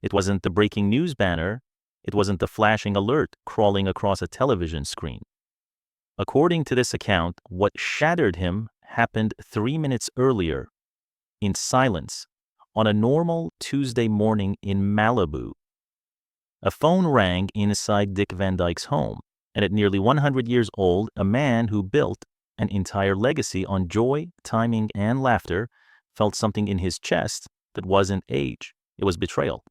It wasn't the breaking news banner. It wasn't the flashing alert crawling across a television screen. According to this account, what shattered him happened 3 minutes earlier, in silence, on a normal Tuesday morning in Malibu. A phone rang inside Dick Van Dyke's home, and at nearly 100 years old, a man who built an entire legacy on joy, timing, and laughter felt something in his chest that wasn't age. It was betrayal.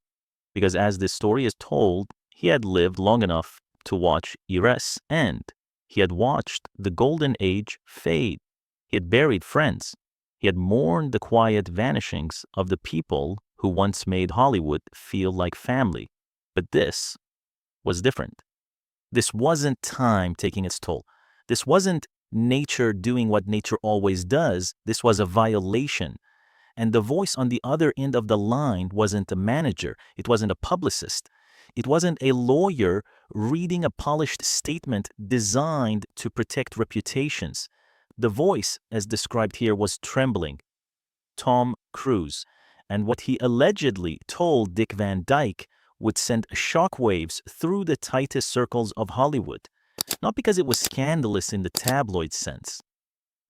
Because as this story is told, he had lived long enough to watch eras end. He had watched the golden age fade. He had buried friends. He had mourned the quiet vanishings of the people who once made Hollywood feel like family. But this was different. This wasn't time taking its toll. This wasn't nature doing what nature always does. This was a violation. And the voice on the other end of the line wasn't a manager. It wasn't a publicist. It wasn't a lawyer reading a polished statement designed to protect reputations. The voice, as described here, was trembling. Tom Cruise. And what he allegedly told Dick Van Dyke would send shockwaves through the tightest circles of Hollywood. Not because it was scandalous in the tabloid sense,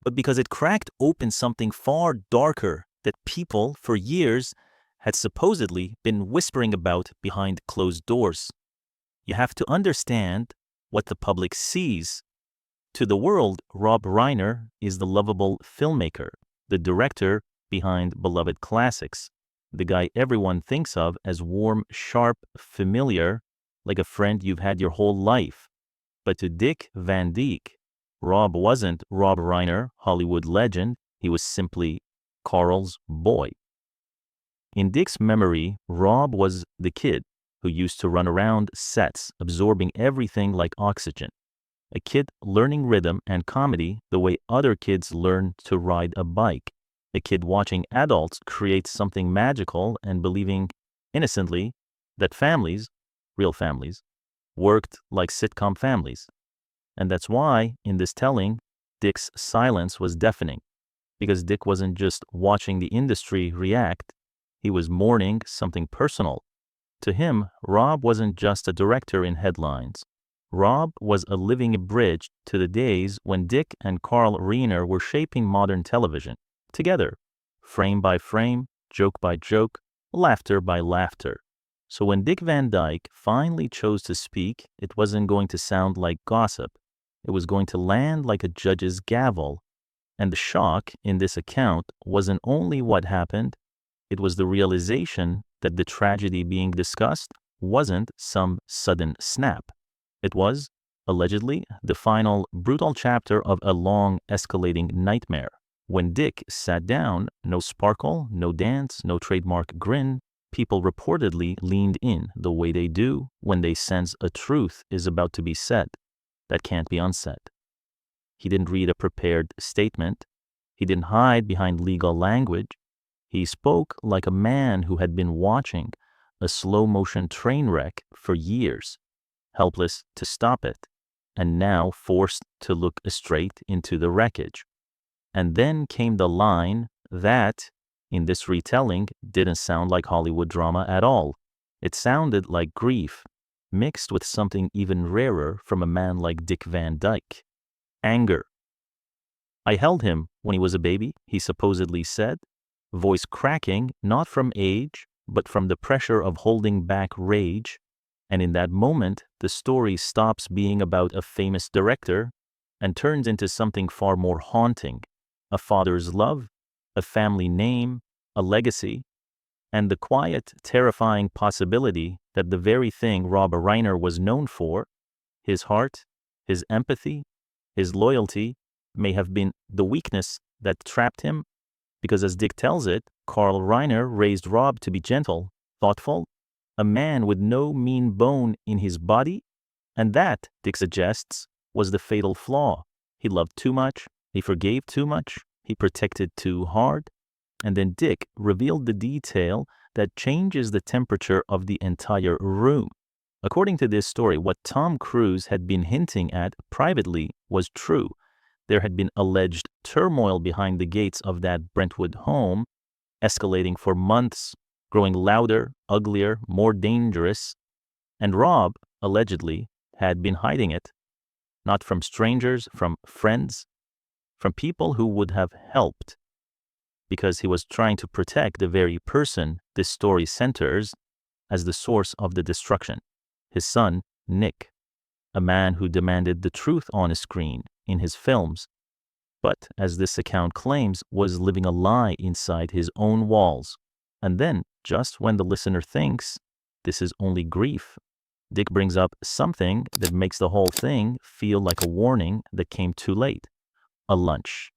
but because it cracked open something far darker that people, for years, had supposedly been whispering about behind closed doors. You have to understand what the public sees. To the world, Rob Reiner is the lovable filmmaker, the director behind beloved classics, the guy everyone thinks of as warm, sharp, familiar, like a friend you've had your whole life. But to Dick Van Dyke, Rob wasn't Rob Reiner, Hollywood legend. He was simply Carl's boy. In Dick's memory, Rob was the kid who used to run around sets, absorbing everything like oxygen. A kid learning rhythm and comedy the way other kids learn to ride a bike. A kid watching adults create something magical and believing innocently that families, real families, worked like sitcom families. And that's why, in this telling, Dick's silence was deafening. Because Dick wasn't just watching the industry react, he was mourning something personal. To him, Rob wasn't just a director in headlines. Rob was a living bridge to the days when Dick and Carl Reiner were shaping modern television, together, frame by frame, joke by joke, laughter by laughter. So when Dick Van Dyke finally chose to speak, it wasn't going to sound like gossip. It was going to land like a judge's gavel. And the shock in this account wasn't only what happened, it was the realization that the tragedy being discussed wasn't some sudden snap. It was, allegedly, the final brutal chapter of a long escalating nightmare. When Dick sat down, no sparkle, no dance, no trademark grin, people reportedly leaned in the way they do when they sense a truth is about to be said that can't be unsaid. He didn't read a prepared statement. He didn't hide behind legal language. He spoke like a man who had been watching a slow-motion train wreck for years, helpless to stop it, and now forced to look straight into the wreckage. And then came the line that, in this retelling, didn't sound like Hollywood drama at all. It sounded like grief, mixed with something even rarer from a man like Dick Van Dyke. Anger. I held him when he was a baby, he supposedly said, voice cracking not from age, but from the pressure of holding back rage. And in that moment, the story stops being about a famous director and turns into something far more haunting. A father's love, a family name, a legacy, and the quiet, terrifying possibility that the very thing Rob Reiner was known for, his heart, his empathy, his loyalty, may have been the weakness that trapped him, because as Dick tells it, Carl Reiner raised Rob to be gentle, thoughtful, a man with no mean bone in his body, and that, Dick suggests, was the fatal flaw. He loved too much, he forgave too much, he protected too hard, and then Dick revealed the detail that changes the temperature of the entire room. According to this story, what Tom Cruise had been hinting at privately was true. There had been alleged turmoil behind the gates of that Brentwood home, escalating for months, growing louder, uglier, more dangerous, and Rob, allegedly, had been hiding it, not from strangers, from friends, from people who would have helped, because he was trying to protect the very person this story centers as the source of the destruction, his son, Nick, a man who demanded the truth on a screen in his films, but, as this account claims, was living a lie inside his own walls. And then, just when the listener thinks this is only grief, Dick brings up something that makes the whole thing feel like a warning that came too late. A lunch.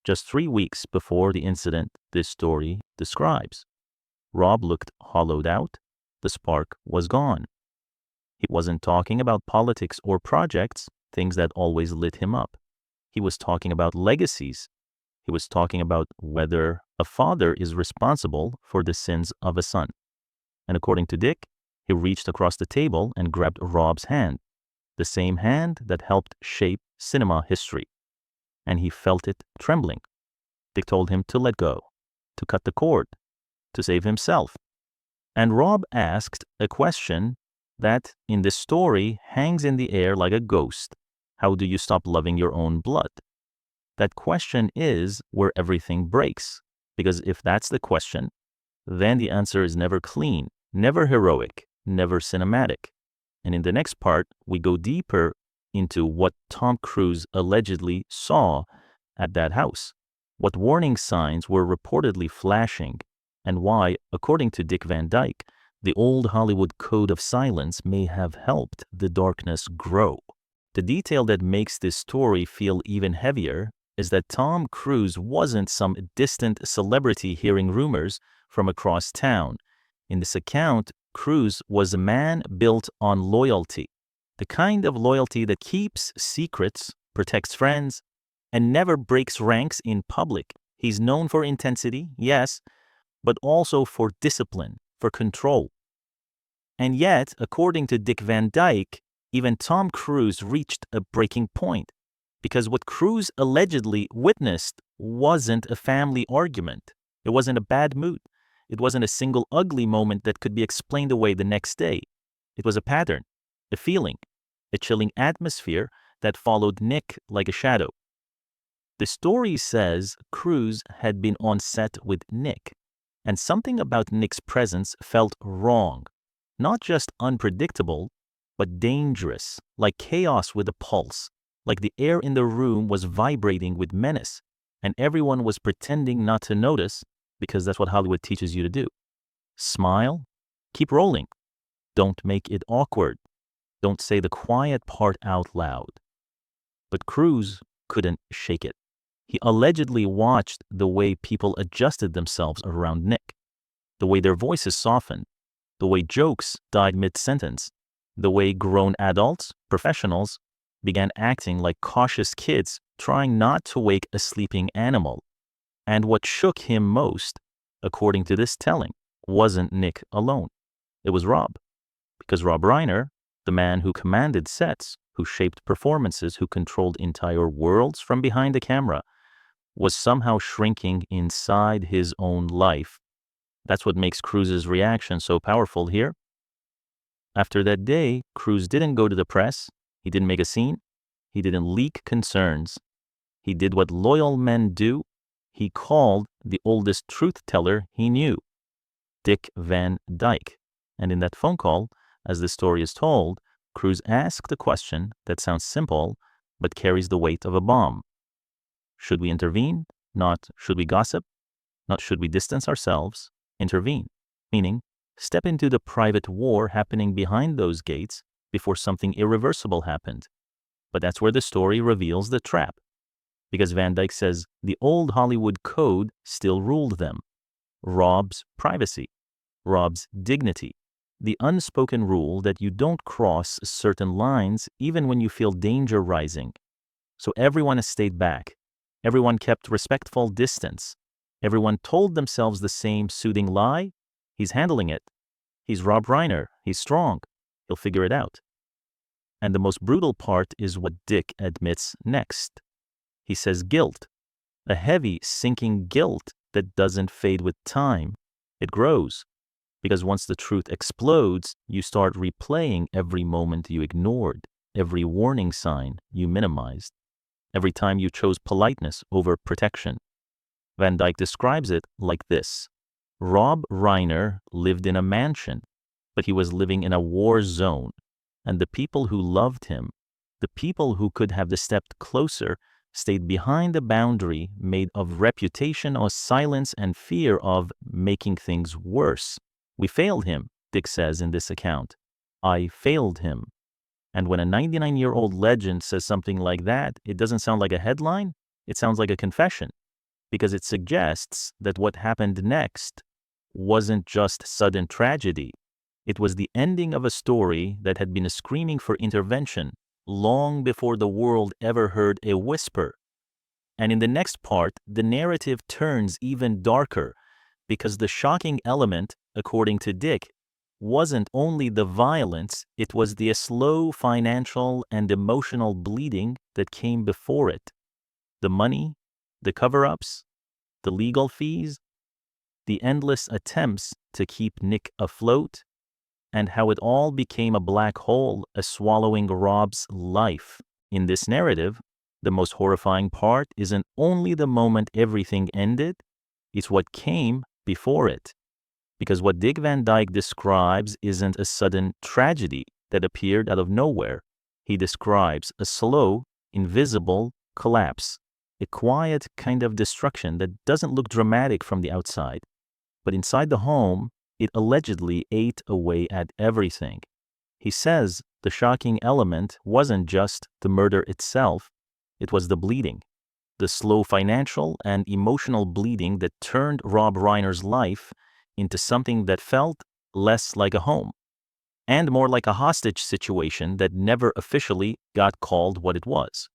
Just 3 weeks before the incident this story describes. Rob looked hollowed out. The spark was gone. He wasn't talking about politics or projects, things that always lit him up. He was talking about legacies. He was talking about whether a father is responsible for the sins of a son. And according to Dick, he reached across the table and grabbed Rob's hand, the same hand that helped shape cinema history. And he felt it trembling. Dick told him to let go, to cut the cord, to save himself. And Rob asked a question that, in this story, hangs in the air like a ghost. How do you stop loving your own blood? That question is where everything breaks. Because if that's the question, then the answer is never clean, never heroic, never cinematic. And in the next part, we go deeper into what Tom Cruise allegedly saw at that house, what warning signs were reportedly flashing, and why, according to Dick Van Dyke, the old Hollywood code of silence may have helped the darkness grow. The detail that makes this story feel even heavier is that Tom Cruise wasn't some distant celebrity hearing rumors from across town. In this account, Cruise was a man built on loyalty, the kind of loyalty that keeps secrets, protects friends, and never breaks ranks in public. He's known for intensity, yes, but also for discipline, for control. And yet, according to Dick Van Dyke, even Tom Cruise reached a breaking point, because what Cruise allegedly witnessed wasn't a family argument. It wasn't a bad mood. It wasn't a single ugly moment that could be explained away the next day. It was a pattern, a feeling, a chilling atmosphere that followed Nick like a shadow. The story says Cruise had been on set with Nick, and something about Nick's presence felt wrong. Not just unpredictable, but dangerous, like chaos with a pulse, like the air in the room was vibrating with menace, and everyone was pretending not to notice, because that's what Hollywood teaches you to do. Smile, keep rolling. Don't make it awkward. Don't say the quiet part out loud. But Cruise couldn't shake it. He allegedly watched the way people adjusted themselves around Nick, the way their voices softened, the way jokes died mid-sentence, the way grown adults, professionals, began acting like cautious kids trying not to wake a sleeping animal. And what shook him most, according to this telling, wasn't Nick alone. It was Rob. Because Rob Reiner, the man who commanded sets, who shaped performances, who controlled entire worlds from behind the camera, was somehow shrinking inside his own life. That's what makes Cruise's reaction so powerful here. After that day, Cruise didn't go to the press. He didn't make a scene. He didn't leak concerns. He did what loyal men do. He called the oldest truth teller he knew, Dick Van Dyke. And in that phone call, as the story is told, Cruise asked a question that sounds simple, but carries the weight of a bomb. Should we intervene? Not should we gossip? Not should we distance ourselves? Intervene. Meaning, step into the private war happening behind those gates before something irreversible happened. But that's where the story reveals the trap. Because Van Dyke says the old Hollywood code still ruled them. Rob's privacy, Rob's dignity, the unspoken rule that you don't cross certain lines even when you feel danger rising. So everyone has stayed back. Everyone kept respectful distance. Everyone told themselves the same soothing lie. He's handling it. He's Rob Reiner. He's strong. He'll figure it out. And the most brutal part is what Dick admits next. He says guilt, a heavy, sinking guilt that doesn't fade with time. It grows. Because once the truth explodes, you start replaying every moment you ignored, every warning sign you minimized, every time you chose politeness over protection. Van Dyke describes it like this. Rob Reiner lived in a mansion, but he was living in a war zone, and the people who loved him, the people who could have stepped closer, stayed behind a boundary made of reputation or silence and fear of making things worse. We failed him, Dick says in this account. I failed him. And when a 99-year-old legend says something like that, it doesn't sound like a headline, it sounds like a confession, because it suggests that what happened next wasn't just sudden tragedy. It was the ending of a story that had been screaming for intervention long before the world ever heard a whisper. And in the next part, the narrative turns even darker, because the shocking element, according to Dick, wasn't only the violence, it was the slow financial and emotional bleeding that came before it. The money, the cover-ups, the legal fees, the endless attempts to keep Nick afloat, and how it all became a black hole, swallowing Rob's life. In this narrative, the most horrifying part isn't only the moment everything ended, it's what came before it. Because what Dick Van Dyke describes isn't a sudden tragedy that appeared out of nowhere. He describes a slow, invisible collapse, a quiet kind of destruction that doesn't look dramatic from the outside. But inside the home, it allegedly ate away at everything. He says the shocking element wasn't just the murder itself, it was the bleeding, the slow financial and emotional bleeding that turned Rob Reiner's life into something that felt less like a home and more like a hostage situation that never officially got called what it was.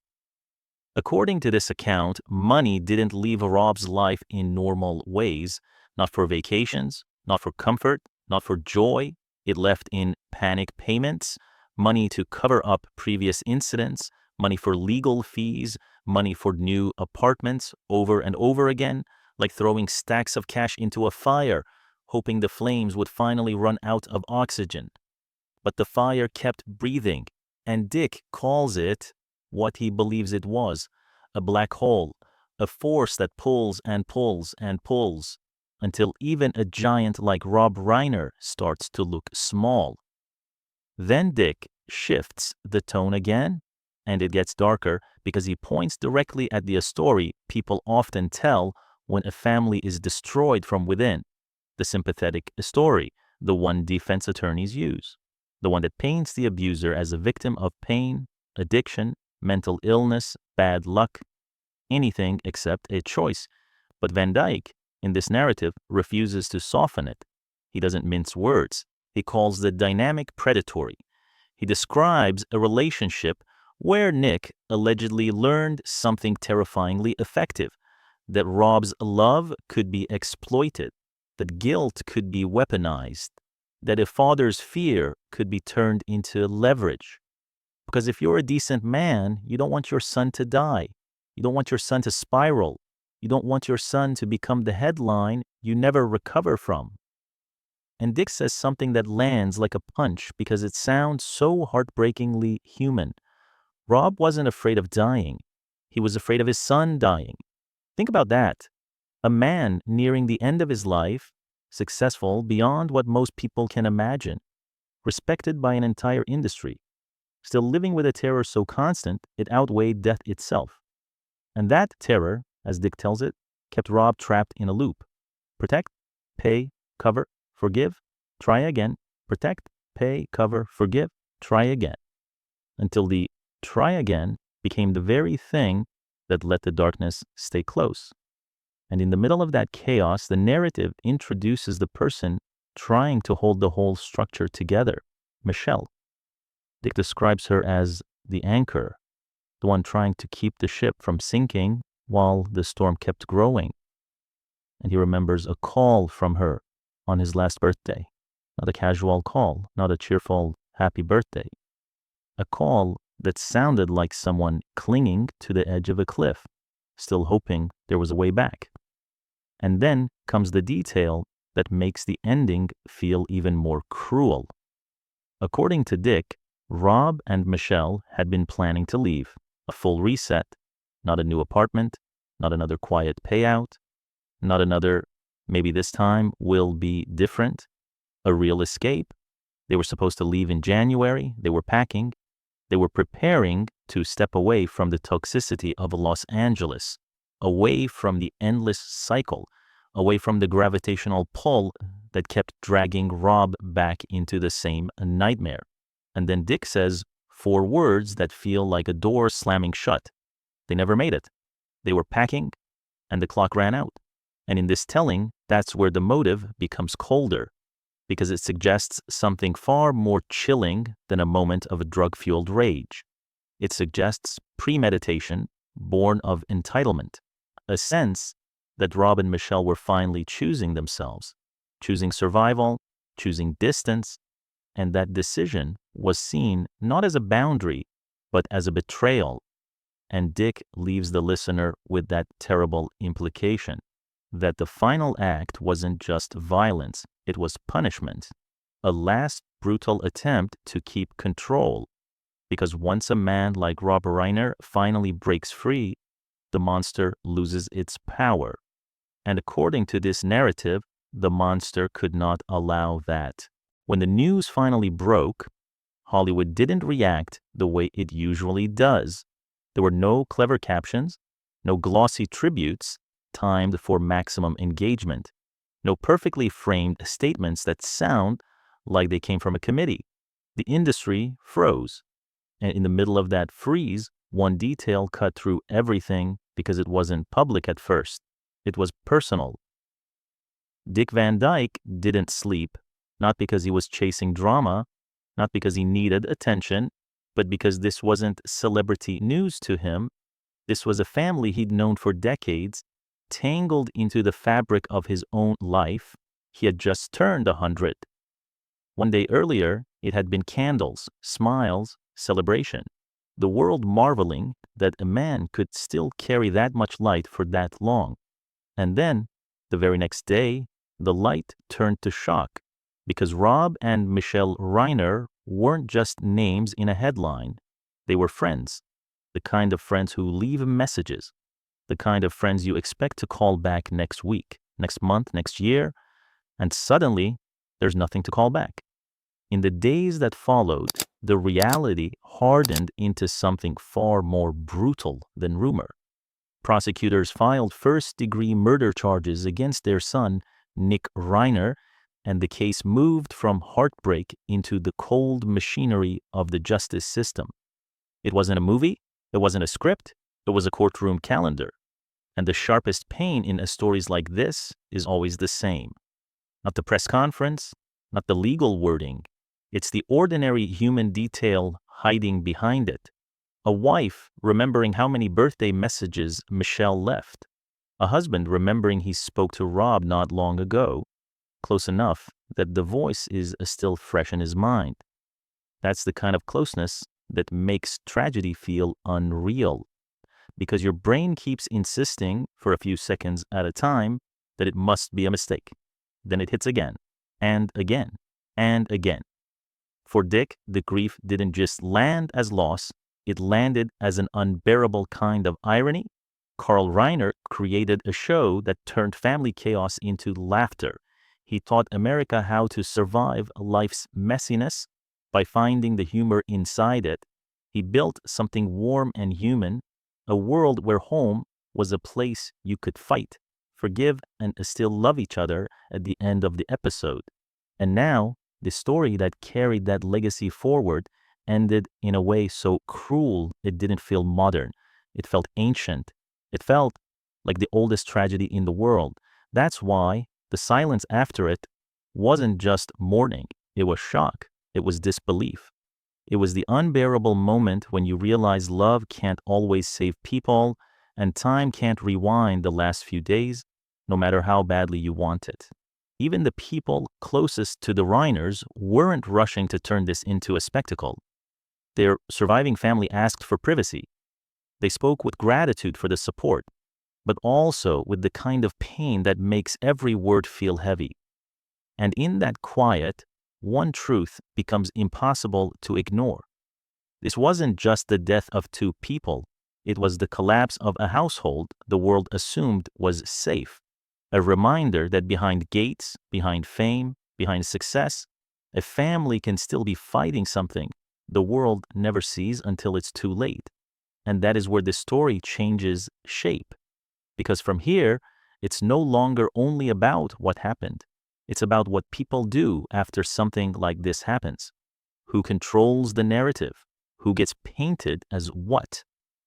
According to this account, money didn't leave Rob's life in normal ways, not for vacations, not for comfort, not for joy. It left in panic payments, money to cover up previous incidents, money for legal fees, money for new apartments over and over again, like throwing stacks of cash into a fire, hoping the flames would finally run out of oxygen. But the fire kept breathing, and Dick calls it what he believes it was, a black hole, a force that pulls and pulls and pulls, until even a giant like Rob Reiner starts to look small. Then Dick shifts the tone again, and it gets darker because he points directly at the story people often tell when a family is destroyed from within, the sympathetic story, the one defense attorneys use, the one that paints the abuser as a victim of pain, addiction, mental illness, bad luck, anything except a choice. But Van Dyke, in this narrative, refuses to soften it. He doesn't mince words. He calls the dynamic predatory. He describes a relationship where Nick allegedly learned something terrifyingly effective, that Rob's love could be exploited, that guilt could be weaponized, that a father's fear could be turned into leverage. Because if you're a decent man, you don't want your son to die. You don't want your son to spiral. You don't want your son to become the headline you never recover from. And Dick says something that lands like a punch because it sounds so heartbreakingly human. Rob wasn't afraid of dying. He was afraid of his son dying. Think about that. A man nearing the end of his life, successful beyond what most people can imagine, respected by an entire industry, still living with a terror so constant it outweighed death itself. And that terror, as Dick tells it, kept Rob trapped in a loop. Protect, pay, cover, forgive, try again, protect, pay, cover, forgive, try again. Until the try again became the very thing that let the darkness stay close. And in the middle of that chaos, the narrative introduces the person trying to hold the whole structure together, Michelle. Dick describes her as the anchor, the one trying to keep the ship from sinking while the storm kept growing. And he remembers a call from her on his last birthday. Not a casual call, not a cheerful happy birthday. A call that sounded like someone clinging to the edge of a cliff, still hoping there was a way back. And then comes the detail that makes the ending feel even more cruel. According to Dick, Rob and Michelle had been planning to leave. A full reset, not a new apartment, not another quiet payout, not another, maybe this time will be different, a real escape. They were supposed to leave in January. They were packing. They were preparing to step away from the toxicity of Los Angeles, away from the endless cycle, away from the gravitational pull that kept dragging Rob back into the same nightmare. And then Dick says 4 words that feel like a door slamming shut. They never made it. They were packing, and the clock ran out. And in this telling, that's where the motive becomes colder, because it suggests something far more chilling than a moment of drug-fueled rage. It suggests premeditation born of entitlement, a sense that Rob and Michelle were finally choosing themselves, choosing survival, choosing distance, and that decision was seen not as a boundary, but as a betrayal. And Dick leaves the listener with that terrible implication, that the final act wasn't just violence, it was punishment, a last brutal attempt to keep control. Because once a man like Rob Reiner finally breaks free, the monster loses its power. And according to this narrative, the monster could not allow that. When the news finally broke, Hollywood didn't react the way it usually does. There were no clever captions, no glossy tributes timed for maximum engagement, no perfectly framed statements that sound like they came from a committee. The industry froze, and in the middle of that freeze, one detail cut through everything because it wasn't public at first. It was personal. Dick Van Dyke didn't sleep, not because he was chasing drama, not because he needed attention, but because this wasn't celebrity news to him. This was a family he'd known for decades, tangled into the fabric of his own life. He had just turned 100. One day earlier, it had been candles, smiles, celebration. The world marveling that a man could still carry that much light for that long. And then, the very next day, the light turned to shock, because Rob and Michelle Reiner weren't just names in a headline. They were friends, the kind of friends who leave messages, the kind of friends you expect to call back next week, next month, next year, and suddenly there's nothing to call back. In the days that followed, the reality hardened into something far more brutal than rumor. Prosecutors filed first-degree murder charges against their son, Nick Reiner, and the case moved from heartbreak into the cold machinery of the justice system. It wasn't a movie, it wasn't a script, it was a courtroom calendar. And the sharpest pain in stories like this is always the same. Not the press conference, not the legal wording. It's the ordinary human detail hiding behind it. A wife remembering how many birthday messages Michelle left. A husband remembering he spoke to Rob not long ago, close enough that the voice is still fresh in his mind. That's the kind of closeness that makes tragedy feel unreal, because your brain keeps insisting for a few seconds at a time that it must be a mistake. Then it hits again, and again, and again. For Dick, the grief didn't just land as loss, it landed as an unbearable kind of irony. Carl Reiner created a show that turned family chaos into laughter. He taught America how to survive life's messiness by finding the humor inside it. He built something warm and human, a world where home was a place you could fight, forgive, and still love each other at the end of the episode. And now, the story that carried that legacy forward ended in a way so cruel it didn't feel modern. It felt ancient. It felt like the oldest tragedy in the world. That's why the silence after it wasn't just mourning. It was shock. It was disbelief. It was the unbearable moment when you realize love can't always save people and time can't rewind the last few days, no matter how badly you want it. Even the people closest to the Reiners weren't rushing to turn this into a spectacle. Their surviving family asked for privacy. They spoke with gratitude for the support, but also with the kind of pain that makes every word feel heavy. And in that quiet, one truth becomes impossible to ignore. This wasn't just the death of two people, it was the collapse of a household the world assumed was safe. A reminder that behind gates, behind fame, behind success, a family can still be fighting something the world never sees until it's too late. And that is where the story changes shape. Because from here, it's no longer only about what happened. It's about what people do after something like this happens. Who controls the narrative? Who gets painted as what?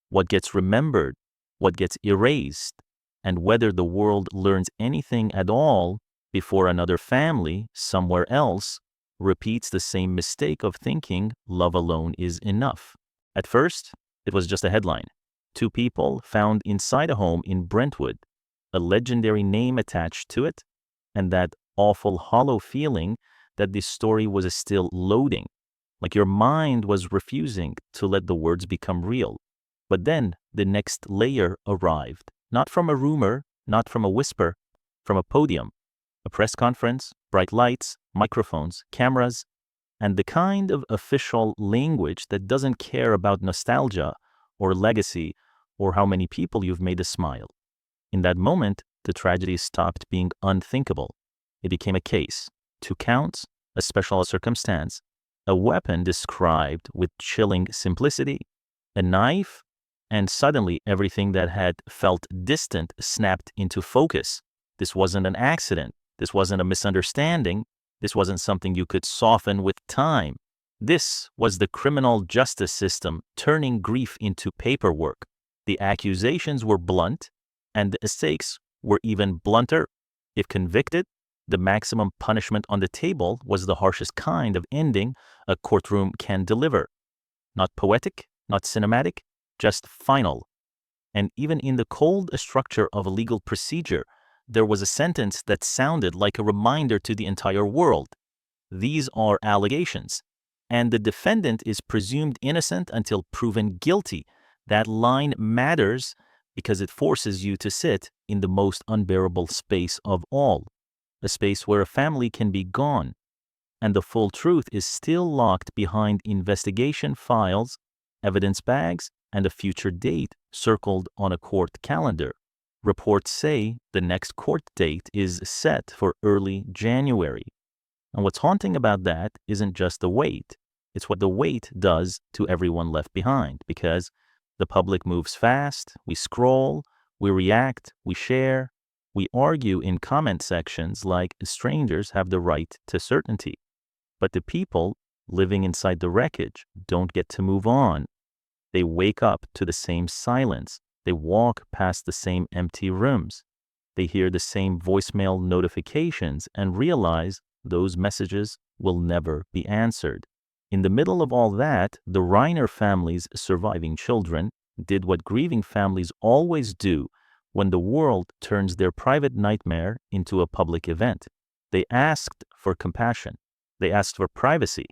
What gets remembered? What gets erased? And whether the world learns anything at all before another family, somewhere else, repeats the same mistake of thinking love alone is enough. At first, it was just a headline. Two people found inside a home in Brentwood, a legendary name attached to it, and that awful hollow feeling that this story was still loading, like your mind was refusing to let the words become real. But then the next layer arrived, not from a rumor, not from a whisper, from a podium, a press conference, bright lights, microphones, cameras, and the kind of official language that doesn't care about nostalgia or legacy or how many people you've made smile. In that moment, the tragedy stopped being unthinkable. It became a case, 2 counts, a special circumstance, a weapon described with chilling simplicity, a knife, and suddenly everything that had felt distant snapped into focus. This wasn't an accident. This wasn't a misunderstanding. This wasn't something you could soften with time. This was the criminal justice system turning grief into paperwork. The accusations were blunt, and the stakes were even blunter. If convicted, the maximum punishment on the table was the harshest kind of ending a courtroom can deliver. Not poetic, not cinematic, just final. And even in the cold structure of a legal procedure, there was a sentence that sounded like a reminder to the entire world. These are allegations, and the defendant is presumed innocent until proven guilty. That line matters because it forces you to sit in the most unbearable space of all, a space where a family can be gone, and the full truth is still locked behind investigation files, evidence bags, and a future date circled on a court calendar. Reports say the next court date is set for early January. And what's haunting about that isn't just the wait. It's what the wait does to everyone left behind, because the public moves fast, we scroll, we react, we share, we argue in comment sections like strangers have the right to certainty. But the people living inside the wreckage don't get to move on. They wake up to the same silence. They walk past the same empty rooms. They hear the same voicemail notifications and realize those messages will never be answered. In the middle of all that, the Reiner family's surviving children did what grieving families always do when the world turns their private nightmare into a public event. They asked for compassion. They asked for privacy.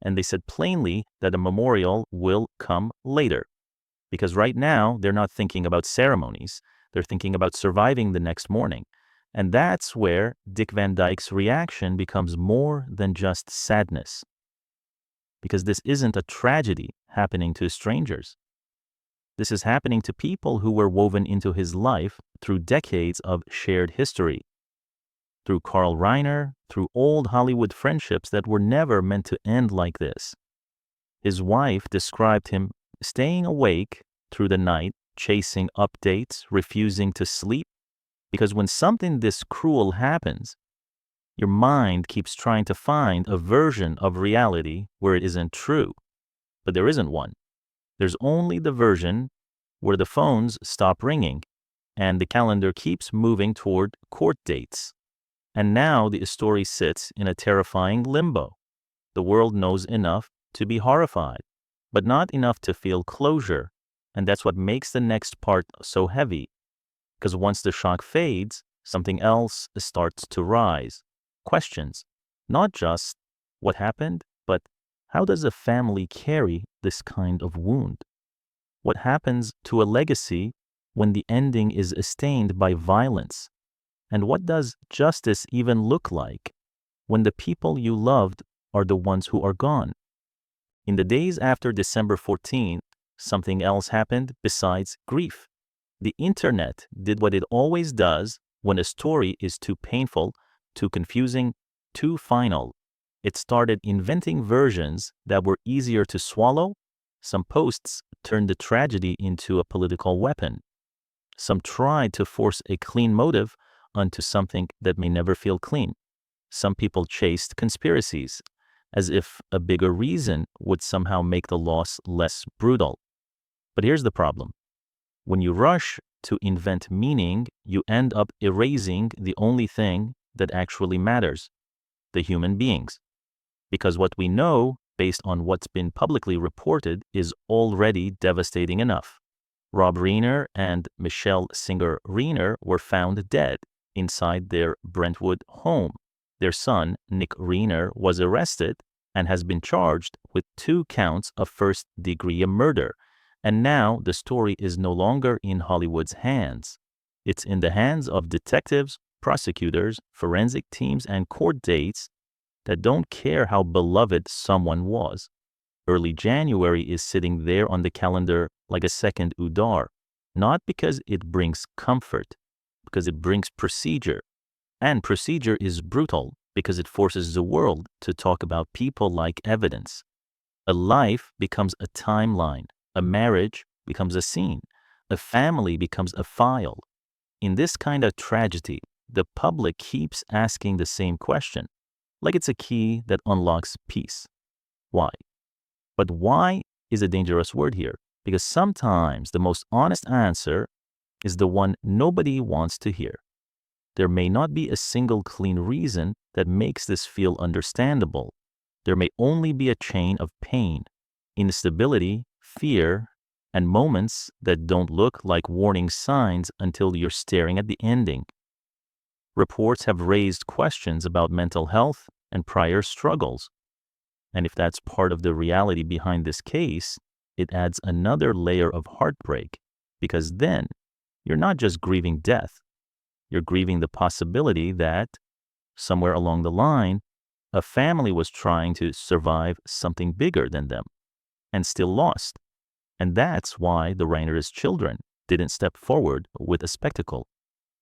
And they said plainly that a memorial will come later. Because right now, they're not thinking about ceremonies. They're thinking about surviving the next morning. And that's where Dick Van Dyke's reaction becomes more than just sadness. Because this isn't a tragedy happening to strangers. This is happening to people who were woven into his life through decades of shared history. Through Carl Reiner, through old Hollywood friendships that were never meant to end like this. His wife described him staying awake through the night, chasing updates, refusing to sleep, because when something this cruel happens, your mind keeps trying to find a version of reality where it isn't true. But there isn't one. There's only the version where the phones stop ringing and the calendar keeps moving toward court dates. And now the story sits in a terrifying limbo. The world knows enough to be horrified, but not enough to feel closure. And that's what makes the next part so heavy. Because once the shock fades, something else starts to rise. Questions, not just what happened, but how does a family carry this kind of wound? What happens to a legacy when the ending is stained by violence? And what does justice even look like when the people you loved are the ones who are gone. In the days after December 14th, something else happened besides grief. The internet did what it always does when a story is too painful, too confusing, too final. It started inventing versions that were easier to swallow. Some posts turned the tragedy into a political weapon. Some tried to force a clean motive onto something that may never feel clean. Some people chased conspiracies, as if a bigger reason would somehow make the loss less brutal. But here's the problem. When you rush to invent meaning, you end up erasing the only thing that actually matters, the human beings. Because what we know, based on what's been publicly reported, is already devastating enough. Rob Reiner and Michelle Singer Reiner were found dead inside their Brentwood home. Their son, Nick Reiner, was arrested and has been charged with 2 counts of first-degree murder. And now the story is no longer in Hollywood's hands. It's in the hands of detectives, prosecutors, forensic teams, and court dates that don't care how beloved someone was. Early January is sitting there on the calendar like a second Udar, not because it brings comfort, because it brings procedure. And procedure is brutal because it forces the world to talk about people like evidence. A life becomes a timeline. A marriage becomes a scene. A family becomes a file. In this kind of tragedy, the public keeps asking the same question, like it's a key that unlocks peace. Why? But why is a dangerous word here, because sometimes the most honest answer is the one nobody wants to hear. There may not be a single clean reason that makes this feel understandable. There may only be a chain of pain, instability, fear, and moments that don't look like warning signs until you're staring at the ending. Reports have raised questions about mental health and prior struggles. And if that's part of the reality behind this case, it adds another layer of heartbreak, because then you're not just grieving death, you're grieving the possibility that, somewhere along the line, a family was trying to survive something bigger than them and still lost. And that's why the Reiners' children didn't step forward with a spectacle.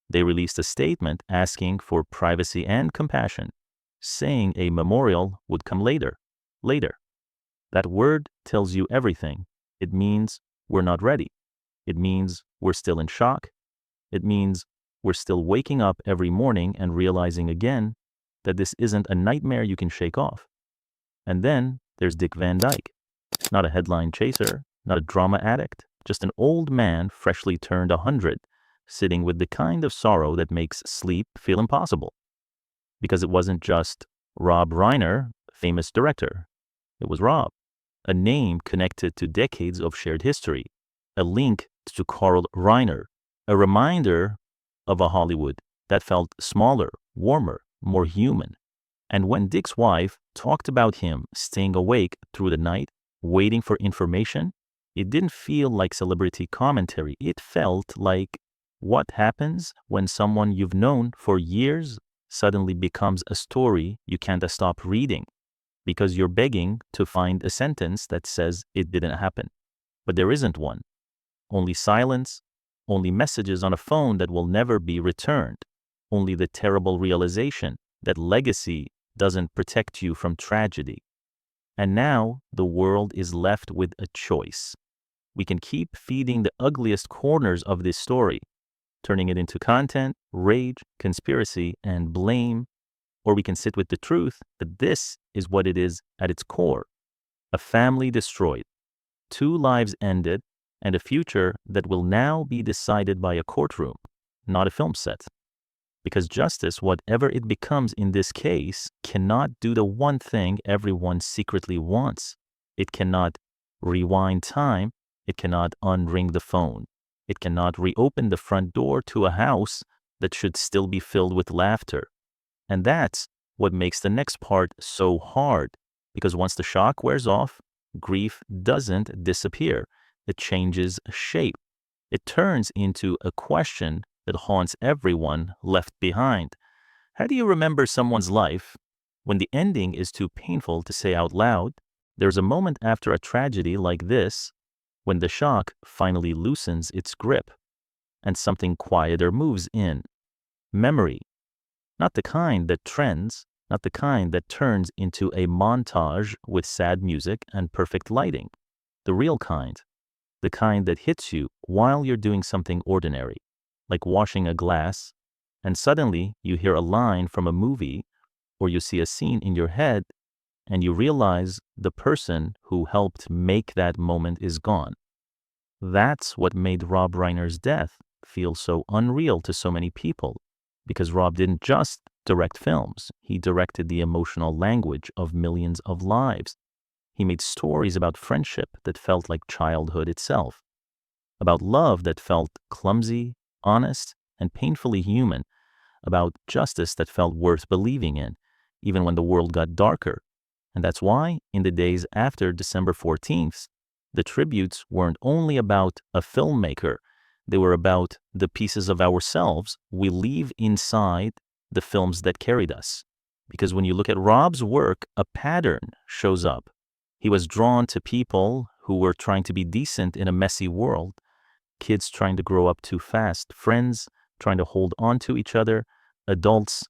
They released a statement asking for privacy and compassion, saying a memorial would come later. That word tells you everything. It means we're not ready. It means we're still in shock. It means we're still waking up every morning and realizing again that this isn't a nightmare you can shake off. And then there's Dick Van Dyke. Not a headline chaser, not a drama addict, just an old man freshly turned 100, sitting with the kind of sorrow that makes sleep feel impossible. Because it wasn't just Rob Reiner, famous director. It was Rob, a name connected to decades of shared history, a link to Carl Reiner, a reminder of a Hollywood that felt smaller, warmer, more human. And when Dick's wife talked about him staying awake through the night, waiting for information, it didn't feel like celebrity commentary. It felt like what happens when someone you've known for years suddenly becomes a story you can't stop reading because you're begging to find a sentence that says it didn't happen. But there isn't one. Only silence, only messages on a phone that will never be returned, only the terrible realization that legacy doesn't protect you from tragedy. And now the world is left with a choice. We can keep feeding the ugliest corners of this story, turning it into content, rage, conspiracy, and blame, or we can sit with the truth that this is what it is at its core. A family destroyed, 2 lives ended, and a future that will now be decided by a courtroom, not a film set. Because justice, whatever it becomes in this case, cannot do the one thing everyone secretly wants. It cannot rewind time. It cannot unring the phone. It cannot reopen the front door to a house that should still be filled with laughter. And that's what makes the next part so hard, because once the shock wears off, grief doesn't disappear. It changes shape. It turns into a question that haunts everyone left behind. How do you remember someone's life When the ending is too painful to say out loud, there's a moment after a tragedy like this when the shock finally loosens its grip and something quieter moves in. Memory. Not the kind that trends, not the kind that turns into a montage with sad music and perfect lighting. The real kind. The kind that hits you while you're doing something ordinary, like washing a glass, and suddenly you hear a line from a movie or you see a scene in your head and you realize the person who helped make that moment is gone. That's what made Rob Reiner's death feel so unreal to so many people, because Rob didn't just direct films, he directed the emotional language of millions of lives. He made stories about friendship that felt like childhood itself, about love that felt clumsy, honest, and painfully human, about justice that felt worth believing in, even when the world got darker. And that's why, in the days after December 14th, the tributes weren't only about a filmmaker, they were about the pieces of ourselves we leave inside the films that carried us. Because when you look at Rob's work, a pattern shows up. He was drawn to people who were trying to be decent in a messy world, kids trying to grow up too fast, friends trying to hold on to each other, adults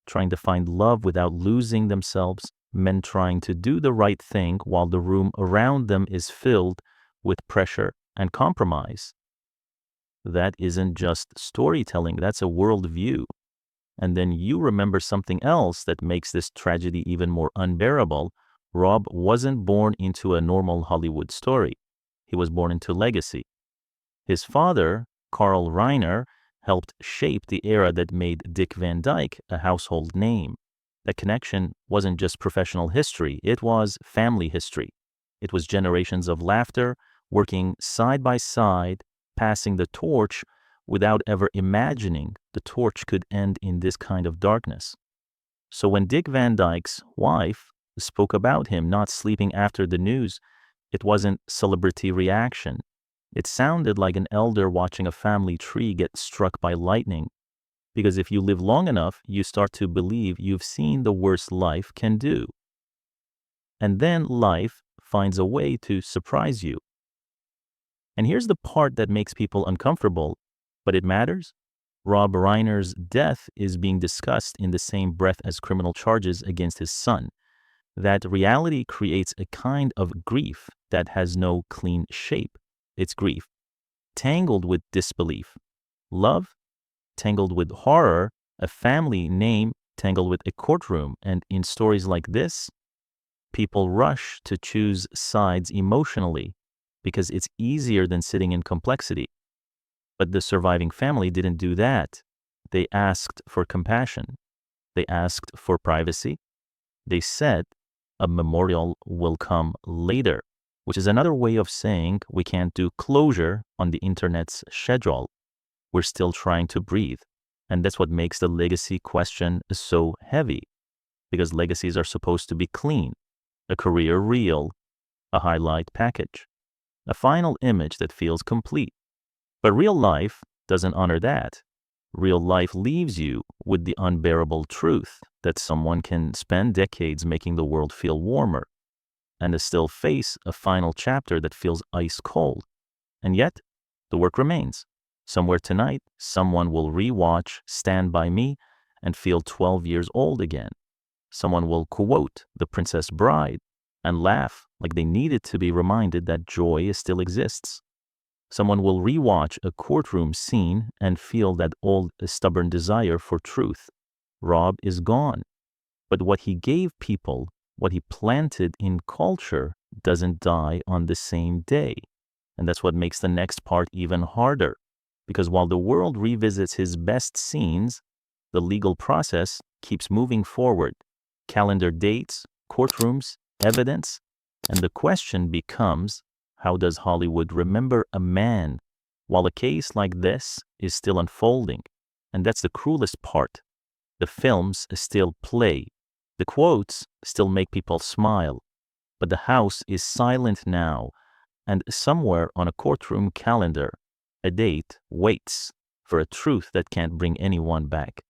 trying to find love without losing themselves, men trying to do the right thing while the room around them is filled with pressure and compromise. That isn't just storytelling, that's a worldview. And then you remember something else that makes this tragedy even more unbearable. Rob wasn't born into a normal Hollywood story. He was born into legacy. His father, Carl Reiner, helped shape the era that made Dick Van Dyke a household name. That connection wasn't just professional history, it was family history. It was generations of laughter, working side by side, passing the torch without ever imagining the torch could end in this kind of darkness. So when Dick Van Dyke's wife spoke about him not sleeping after the news, it wasn't celebrity reaction. It sounded like an elder watching a family tree get struck by lightning. Because if you live long enough, you start to believe you've seen the worst life can do. And then life finds a way to surprise you. And here's the part that makes people uncomfortable, but it matters. Rob Reiner's death is being discussed in the same breath as criminal charges against his son. That reality creates a kind of grief that has no clean shape. It's grief, tangled with disbelief. Love, tangled with horror. A family name, tangled with a courtroom. And in stories like this, people rush to choose sides emotionally because it's easier than sitting in complexity. But the surviving family didn't do that. They asked for compassion. They asked for privacy. They said a memorial will come later, which is another way of saying we can't do closure on the internet's schedule. We're still trying to breathe. And that's what makes the legacy question so heavy, because legacies are supposed to be clean, a career reel, a highlight package, a final image that feels complete. But real life doesn't honor that. Real life leaves you with the unbearable truth that someone can spend decades making the world feel warmer and still face a final chapter that feels ice cold. And yet, the work remains. Somewhere tonight, someone will rewatch Stand By Me and feel 12 years old again. Someone will quote The Princess Bride and laugh like they needed to be reminded that joy still exists. Someone will rewatch a courtroom scene and feel that old stubborn desire for truth. Rob is gone. But what he gave people, what he planted in culture, doesn't die on the same day. And that's what makes the next part even harder. Because while the world revisits his best scenes, the legal process keeps moving forward. Calendar dates, courtrooms, evidence. And the question becomes, how does Hollywood remember a man while a case like this is still unfolding? And that's the cruelest part. The films still play. The quotes still make people smile. But the house is silent now. And somewhere on a courtroom calendar, a date waits for a truth that can't bring anyone back.